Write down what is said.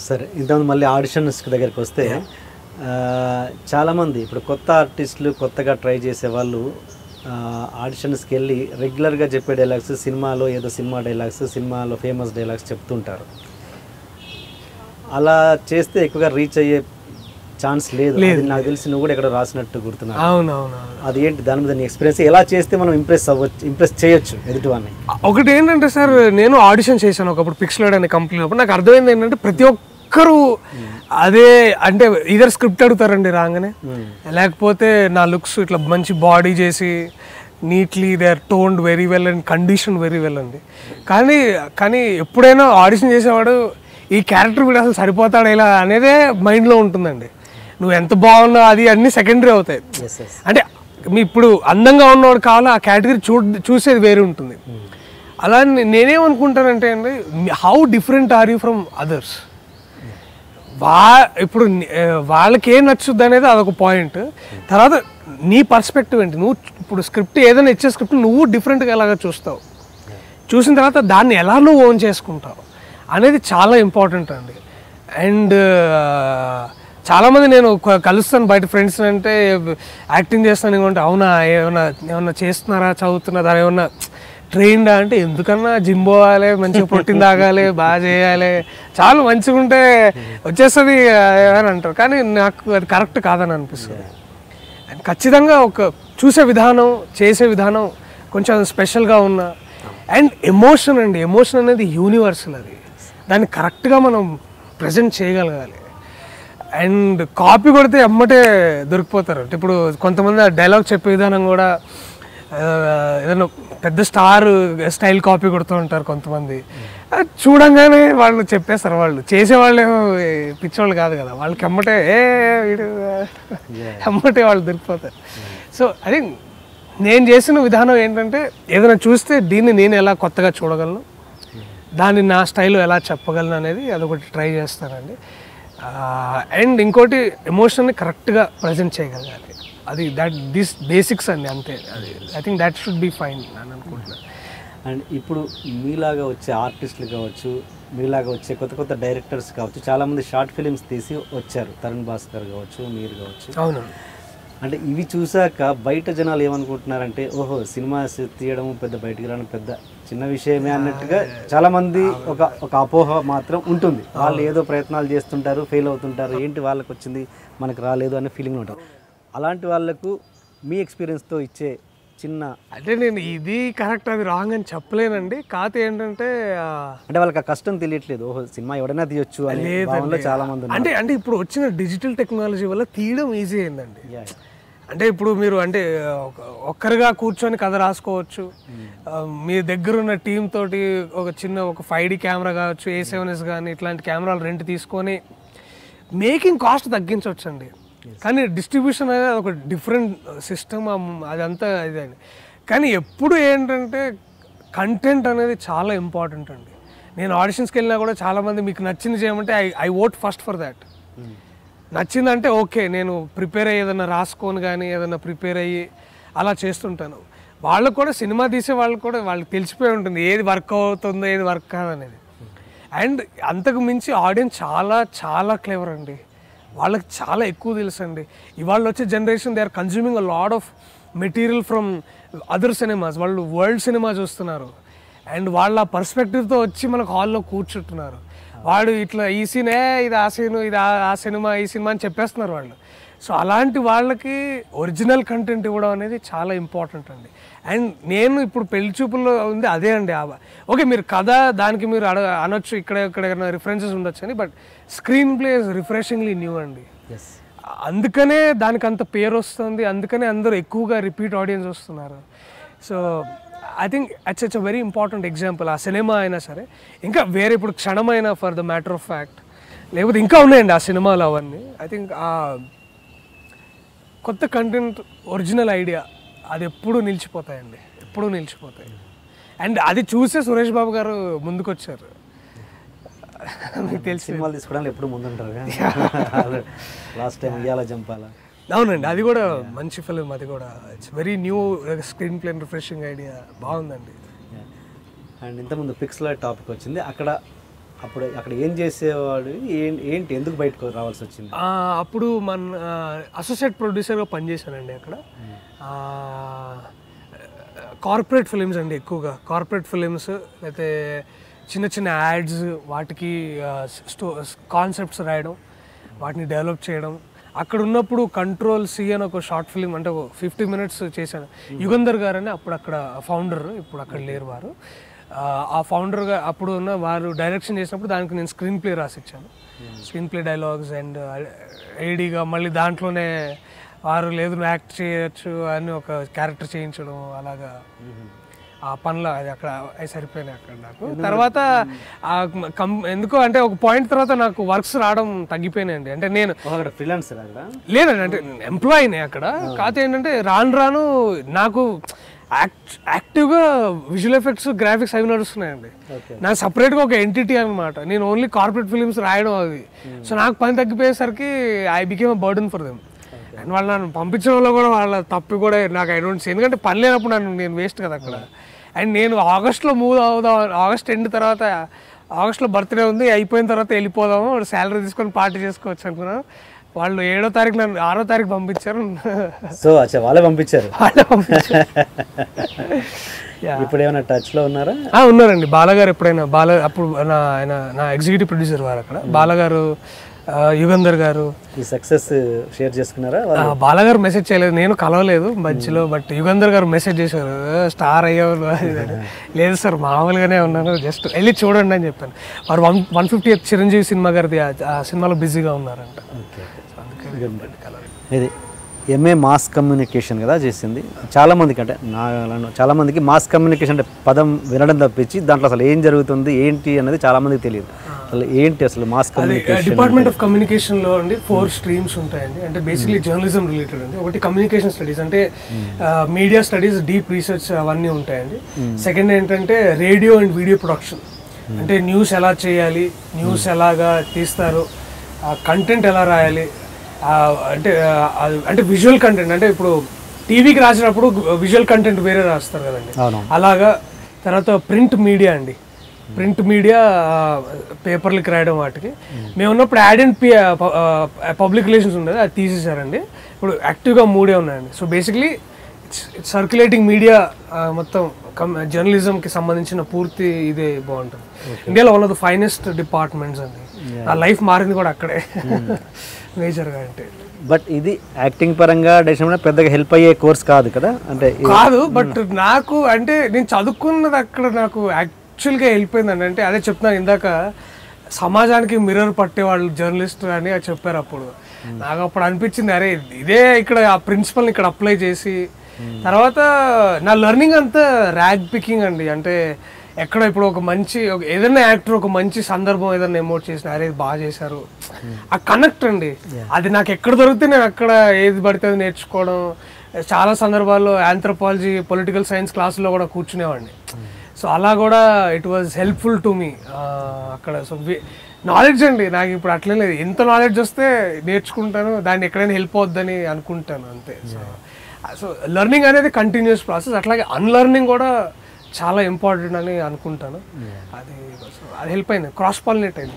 సరే, ఇంతకుముందు మళ్ళీ ఆడిషన్స్ దగ్గరికి వస్తే చాలామంది ఇప్పుడు కొత్త ఆర్టిస్టులు కొత్తగా ట్రై చేసే వాళ్ళు ఆడిషన్స్కి వెళ్ళి రెగ్యులర్గా చెప్పే డైలాగ్స్ సినిమాలో ఏదో సినిమా డైలాగ్స్, సినిమాలో ఫేమస్ డైలాగ్స్ చెప్తుంటారు. అలా చేస్తే ఎక్కువగా రీచ్ అయ్యే ఛాన్స్ లేదు. నాకు తెలిసి నువ్వు కూడా ఎక్కడ రాసినట్టు గుర్తున్నావు. అవునవును. అది ఏంటి, దాని మీద నీ ఎక్స్పీరియన్స్, ఎలా చేస్తే మనం ఇంప్రెస్ చేయొచ్చు ఎదుటి వాడిని? ఒకటి ఏంటంటే సార్, నేను ఆడిషన్ చేశాను ఒకప్పుడు పిక్స్లైడ్ అనే కంపెనీ. అప్పుడు నాకు అర్థమైంది ఏంటంటే ప్రతి ఒక్కరు అదే అంటే ఇదర్ స్క్రిప్ట్ అడుగుతారండి రాగానే, లేకపోతే నా లుక్స్ ఇట్లా మంచి బాడీ చేసి neatly they are toned very well and condition very well అండి. కానీ ఎప్పుడైనా ఆడిషన్ చేసేవాడు ఈ క్యారెక్టర్ వీడు అసలు సరిపోతాడు ఇలా అనేదే మైండ్లో ఉంటుందండి. నువ్వు ఎంత బాగున్నావు అది అన్నీ సెకండరీ అవుతాయి. అంటే మీ ఇప్పుడు అందంగా ఉన్నవాడు కావాలో ఆ కేటగిరీ చూసేది వేరే ఉంటుంది. అలా నేనేమనుకుంటానంటే అండి, how different are you from others. ఇప్పుడు వాళ్ళకి ఏం నచ్చుద్ది అనేది అదొక పాయింట్. తర్వాత నీ పర్స్పెక్టివ్ ఏంటి, నువ్వు ఇప్పుడు స్క్రిప్ట్ ఏదైనా ఇచ్చే స్క్రిప్ట్ నువ్వు డిఫరెంట్గా ఎలాగ చూస్తావు, చూసిన తర్వాత దాన్ని ఎలా నువ్వు ఓన్ చేసుకుంటావు అనేది చాలా ఇంపార్టెంట్ అండి. అండ్ చాలామంది నేను కలుస్తాను బయట ఫ్రెండ్స్ అంటే యాక్టింగ్ చేస్తాను ఇంకొంటే అవునా ఏమన్నా చేస్తున్నారా, చదువుతున్నారా, ఏమన్నా ట్రైన్డా అంటే ఎందుకన్నా జిమ్ పోవాలి, మంచిగా ప్రోటీన్ తాగాలి, బాగా చేయాలి, చాలా మంచిగా ఉంటే వచ్చేస్తుంది అని అంటారు. కానీ నాకు అది కరెక్ట్ కాదని అనిపిస్తుంది. అండ్ ఖచ్చితంగా ఒక చూసే విధానం, చేసే విధానం కొంచెం స్పెషల్గా ఉన్న అండ్ ఎమోషన్ అండి. ఎమోషన్ అనేది యూనివర్సల్, అది దాన్ని కరెక్ట్గా మనం ప్రజెంట్ చేయగలగాలి. అండ్ కాపీ కొడితే ఎమ్మటే దొరికిపోతారు. ఇప్పుడు కొంతమంది డైలాగ్ చెప్పే విధానం కూడా ఏదైనా పెద్ద స్టార్ స్టైల్ కాపీ కొడుతూ ఉంటారు కొంతమంది. చూడంగానే వాళ్ళు చెప్పేస్తారు. వాళ్ళు చేసేవాళ్ళు పిచ్చోళ్ళు కాదు కదా, వాళ్ళకి ఎమ్మటే వీడు ఎమ్మటే వాళ్ళు దొరికిపోతారు. సో అది నేను చేసిన విధానం ఏంటంటే, ఏదైనా చూస్తే దీన్ని నేను ఎలా కొత్తగా చూడగలను, దాన్ని నా స్టైల్లో ఎలా చెప్పగలను అనేది అదొకటి ట్రై చేస్తానండి. అండ్ ఇంకోటి ఎమోషన్ని కరెక్ట్గా ప్రజెంట్ చేయగలగాలి. అది దిస్ బేసిక్స్ అండి, అంతే. అది I think that should be fine అని అనుకుంటున్నాను. అండ్ ఇప్పుడు మీలాగా వచ్చే ఆర్టిస్టులు కావచ్చు, మీలాగా వచ్చే కొత్త కొత్త డైరెక్టర్స్ కావచ్చు, చాలామంది షార్ట్ ఫిలిమ్స్ తీసి వచ్చారు. తరుణ్ భాస్కర్ కావచ్చు, మీరు కావచ్చు. అవును. అంటే ఇవి చూసాక బయట జనాలు ఏమనుకుంటున్నారంటే, ఓహో సినిమా తీయడం పెద్ద బయటికి రావడం పెద్ద చిన్న విషయమే అన్నట్టుగా చాలామంది ఒక అపోహ మాత్రం ఉంటుంది. వాళ్ళు ఏదో ప్రయత్నాలు చేస్తుంటారు, ఫెయిల్ అవుతుంటారు, ఏంటి వాళ్ళకి వచ్చింది మనకు రాలేదు అనే ఫీలింగ్ ఉంటారు. అలాంటి వాళ్ళకు మీ ఎక్స్పీరియన్స్తో ఇచ్చే చిన్న, అంటే నేను ఇది కరెక్ట్ అది రాంగ్ అని చెప్పలేనండి. కాకపోతే ఏంటంటే అంటే వాళ్ళకి ఆ కష్టం తెలియట్లేదు, ఓహో సినిమా ఎవడైనా తీయొచ్చు అని చాలా మంది. అంటే ఇప్పుడు వచ్చిన డిజిటల్ టెక్నాలజీ వల్ల తీయడం ఈజీ అయిందండి. అంటే ఇప్పుడు మీరు అంటే ఒక్కరిగా కూర్చొని కథ రాసుకోవచ్చు. మీ దగ్గర ఉన్న టీమ్ తోటి ఒక 5D కెమెరా కావచ్చు, A7S కానీ ఇట్లాంటి కెమెరాలు రెంట్ తీసుకొని మేకింగ్ కాస్ట్ తగ్గించవచ్చు అండి. కానీ డిస్ట్రిబ్యూషన్ అనేది ఒక డిఫరెంట్ సిస్టమ్, అదంతా ఇదే అండి. కానీ ఎప్పుడు ఏంటంటే కంటెంట్ అనేది చాలా ఇంపార్టెంట్ అండి. నేను ఆడిషన్స్కి వెళ్ళినా కూడా చాలామంది మీకు నచ్చింది చేయమంటే I vote first for that. నచ్చిందంటే ఓకే, నేను ప్రిపేర్ అయ్యి ఏదైనా రాసుకొని కానీ ఏదైనా ప్రిపేర్ అయ్యి అలా చేస్తుంటాను. వాళ్ళకు కూడా సినిమా తీసే వాళ్ళకి కూడా వాళ్ళకి తెలిసిపోయి ఉంటుంది ఏది వర్క్ అవుతుందో ఏది వర్క్ కాదనేది. అండ్ అంతకు మించి ఆడియన్స్ చాలా చాలా క్లేవర్ అండి. వాళ్ళకి చాలా ఎక్కువ తెలుసు అండి. ఇవాళ వచ్చే generation they are consuming a lot of material from other cinemas. వాళ్ళు వరల్డ్ సినిమా చూస్తున్నారు అండ్ వాళ్ళ పర్స్పెక్టివ్తో వచ్చి మనకు హాల్లో కూర్చుంటున్నారు. వాడు ఇట్లా ఈ సీనే ఇది ఆ సీను, ఇది ఆ సినిమా, ఈ సినిమా అని చెప్పేస్తున్నారు వాళ్ళు. సో అలాంటి వాళ్ళకి ఒరిజినల్ కంటెంట్ ఇవ్వడం అనేది చాలా ఇంపార్టెంట్ అండి. అండ్ నేను ఇప్పుడు పెళ్లి చూపుల్లో ఉంది అదే అండి. ఓకే మీరు కథ దానికి మీరు అనొచ్చు, ఇక్కడ రిఫరెన్సెస్ ఉండొచ్చు అని, but screen play is refreshingly new అండి. అందుకనే దానికి అంత పేరు వస్తుంది, అందుకనే అందరూ ఎక్కువగా రిపీట్ ఆడియన్స్ వస్తున్నారు. So I think it's a very important example. ఆ సినిమా అయినా సరే, ఇంకా వేరే ఇప్పుడు క్షణమైన for the matter of fact, లేకపోతే ఇంకా ఉన్నాయండి ఆ సినిమాలు అవన్నీ. ఐ థింక్ ఆ కొత్త కంటెంట్, ఒరిజినల్ ఐడియా అది ఎప్పుడూ నిలిచిపోతాయండి, ఎప్పుడూ నిలిచిపోతాయి. అండ్ అది చూసే సురేష్ బాబు గారు ముందుకు వచ్చారు. మీకు తెలిసి సినిమాలు తీసుకోవడానికి ఎప్పుడు ముందుంటారు. లాస్ట్ టైం ఇయ్యాల జంపాలా. అవునండి, అది కూడా మంచి ఫిలిం. అది కూడా it's very new screen play, refreshing idea, బాగుందండి. అండ్ ఇంతకుముందు పిక్స్లైడ్ టాపిక్ వచ్చింది. అక్కడ అప్పుడు అక్కడ ఏం చేసేవాడు, ఏంటి ఎందుకు బయటకు రావాల్సి వచ్చింది? అప్పుడు మన అసోసియేట్ ప్రొడ్యూసర్గా పనిచేశానండి అక్కడ. కార్పొరేట్ ఫిలిమ్స్ అండి, ఎక్కువగా కార్పొరేట్ ఫిలిమ్స్, లేకపోతే చిన్న చిన్న యాడ్స్, వాటికి కాన్సెప్ట్స్ రాయడం, వాటిని డెవలప్ చేయడం. అక్కడ ఉన్నప్పుడు కంట్రోల్ సి అని ఒక షార్ట్ ఫిలిం, అంటే 50 minutes చేశాను. యుగంధర్ గారు అని అప్పుడు అక్కడ ఫౌండర్, ఇప్పుడు అక్కడ లేరు వారు. ఆ ఫౌండర్గా అప్పుడు ఉన్న వారు డైరెక్షన్ చేసినప్పుడు దానికి నేను స్క్రీన్ ప్లే రాసిచ్చాను. స్క్రీన్ ప్లే, డైలాగ్స్ అండ్ ఐడిగా మళ్ళీ దాంట్లోనే వారు లేదు నువ్వు యాక్ట్ చేయొచ్చు అని ఒక క్యారెక్టర్ చేయించడం, అలాగా ఆ పనిలో అది అక్కడ అవి సరిపోయినాయి అక్కడ నాకు. తర్వాత ఎందుకో అంటే ఒక పాయింట్ తర్వాత నాకు వర్క్స్ రావడం తగ్గిపోయినాయండి. అంటే నేను ఫ్రీలాన్సర్ లేదండి, అంటే ఎంప్లాయీనే అక్కడ. కాకపోతే ఏంటంటే రాను నాకు యాక్టివ్గా విజువల్ ఎఫెక్ట్స్, గ్రాఫిక్స్ అవి నడుస్తున్నాయండి. నాకు సపరేట్గా ఒక ఎంటిటీ అనమాట. నేను ఓన్లీ కార్పొరేట్ ఫిలిమ్స్ రాయడం అది. సో నాకు పని తగ్గిపోయేసరికి I became a burden for them. And వాళ్ళు నన్ను పంపించడంలో కూడా వాళ్ళ తప్పు కూడా నాకు ఐ డోంట్ సీ, ఎందుకంటే పని లేనప్పుడు నేను వేస్ట్ కదా అక్కడ. అండ్ నేను ఆగస్ట్లో మూవ్ అవుదాం, ఆగస్ట్ ఎండ్ తర్వాత, ఆగస్ట్లో బర్త్డే ఉంది, అయిపోయిన తర్వాత వెళ్ళిపోదాము, శాలరీ తీసుకొని పార్టీ చేసుకోవచ్చు అనుకున్నాను. వాళ్ళు 7వ తారీఖు నన్ను 6వ తారీఖు పంపించారు. సో వాళ్ళే పంపించారు. ఇప్పుడు ఏమైనా టచ్ లో ఉన్నారా? ఉన్నారండి. బాలగారు ఎప్పుడైనా అప్పుడు ఆయన నా ఎగ్జిక్యూటివ్ ప్రొడ్యూసర్ వారు అక్కడ. బాలగారు, యుగంధర్ గారు ఈ సక్సెస్ షేర్ చేసుకున్నారా? బాలగారు మెసేజ్ చేయలేదు, నేను కలవలేదు మధ్యలో. బట్ యుగంధర్ గారు మెసేజ్ చేశారు, స్టార్ అయ్యావు. లేదు సార్, మామూలుగానే ఉన్నాను, జస్ట్ వెళ్ళి చూడండి అని చెప్పాను. వారు 150th చిరంజీవి సినిమా గారిది ఆ సినిమాలో బిజీగా ఉన్నారంట. ఇది ఎంఏ మాస్ కమ్యూనికేషన్ కదా చేసింది. చాలామందికి, అంటే చాలామందికి మాస్ కమ్యూనికేషన్ అంటే పదం వినడం తప్పించి దాంట్లో అసలు ఏం జరుగుతుంది ఏంటి అనేది చాలామందికి తెలియదు. అసలు ఏంటి అసలు మాస్ కమ్యూనికేషన్? డిపార్ట్మెంట్ ఆఫ్ కమ్యూనికేషన్లో అండి 4 streams ఉంటాయండి. అంటే బేసిక్లీ జర్నలిజం రిలేటెడ్ అండి. ఒకటి కమ్యూనికేషన్ స్టడీస్, అంటే మీడియా స్టడీస్, డీప్ రీసెర్చ్ అవన్నీ ఉంటాయండి. సెకండ్ ఏంటంటే రేడియో అండ్ వీడియో ప్రొడక్షన్, అంటే న్యూస్ ఎలా చేయాలి, న్యూస్ ఎలాగా తీస్తారు, కంటెంట్ ఎలా రాయాలి, అంటే విజువల్ కంటెంట్, అంటే ఇప్పుడు టీవీకి రాసినప్పుడు విజువల్ కంటెంట్ వేరే రాస్తారు కదండి, అలాగా. తర్వాత ప్రింట్ మీడియా అండి, ప్రింట్ మీడియా, పేపర్లకి రాయడం వాటికి. మేము ఉన్నప్పుడు యాడ్ అండ్ పబ్లిక్ రిలేషన్స్ ఉండేది, అది తీసేసారండి. ఇప్పుడు యాక్టివ్గా 3 ఉన్నాయండి. సో బేసిక్లీ సర్క్యులేటింగ్ మీడియా మొత్తం జర్నలిజంకి సంబంధించిన పూర్తి ఇదే బాగుంటుంది. ఇండియాలో one of the finest departments అండి. నా లైఫ్ మారింది కూడా అక్కడే మేజర్గా. అంటే బట్ ఇది యాక్టింగ్ పరంగా డెసిషన్ పెద్దగా హెల్ప్ అయ్యే కోర్స్ కాదు కదా? అంటే కాదు, బట్ నాకు అంటే నేను చదువుకున్నది అక్కడ నాకు యాక్చువల్గా వెళ్ళిపోయిందండి. అంటే అదే చెప్తున్నాను ఇందాక, సమాజానికి మిర్రర్ పట్టేవాళ్ళు జర్నలిస్ట్ అని చెప్పారు అప్పుడు. నాకు అప్పుడు అనిపించింది, అరే ఇదే ఇక్కడ ఆ ప్రిన్సిపల్ని ఇక్కడ అప్లై చేసి, తర్వాత నా లెర్నింగ్ అంతా ర్యాగ్ పికింగ్ అండి. అంటే ఎక్కడ ఇప్పుడు ఒక మంచి ఏదైనా యాక్టర్ ఒక మంచి సందర్భం ఏదైనా ఎమోట్ చేసిన, అరే బాగా చేశారు, ఆ కనెక్ట్ అండి, అది నాకు ఎక్కడ దొరికితే నేను అక్కడ ఏది పడితే అది నేర్చుకోవడం. చాలా సందర్భాల్లో ఆంథ్రోపాలజీ, పొలిటికల్ సైన్స్ క్లాసులో కూడా కూర్చునేవాడిని. సో అలా కూడా it was helpful to me అక్కడ. సో నాలెడ్జ్ అండి నాకు ఇప్పుడు అట్లే లేదు, ఎంత నాలెడ్జ్ వస్తే నేర్చుకుంటాను, దాన్ని ఎక్కడైనా హెల్ప్ అవుద్దని అనుకుంటాను అంతే. సో లెర్నింగ్ అనేది కంటిన్యూస్ ప్రాసెస్, అట్లాగే అన్లెర్నింగ్ కూడా చాలా ఇంపార్టెంట్ అని అనుకుంటాను. అది హెల్ప్ అయింది, క్రాస్ పాలినేట్ అయింది.